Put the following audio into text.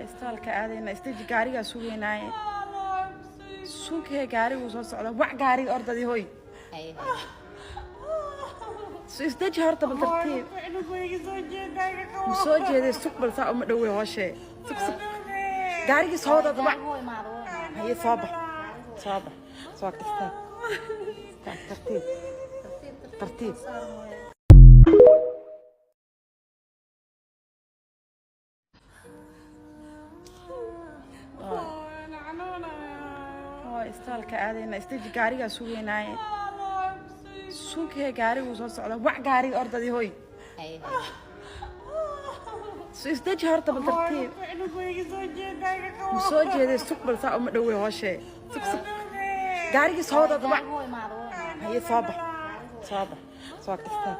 istaalka aadayna istaji gaariga sugeynaaye suunkee gaarigu soo socda wax gaariga ordadii hoy istaji horta bal tartiib soo jeeday suuq bal saa uma dhowey hooshe gaarigii soo wadada wax haye soo bax soo kastaa tartiib istaalka aadayna istaji gaariga sugeynaaye suunkee gaarigu soo socda wax gaariga ordadii hoy istaji horta bal tartiib soo jeeday suuq bal saa uma dhowey hooshe gaarigii soo wadada wax haye soo bax soo kastaa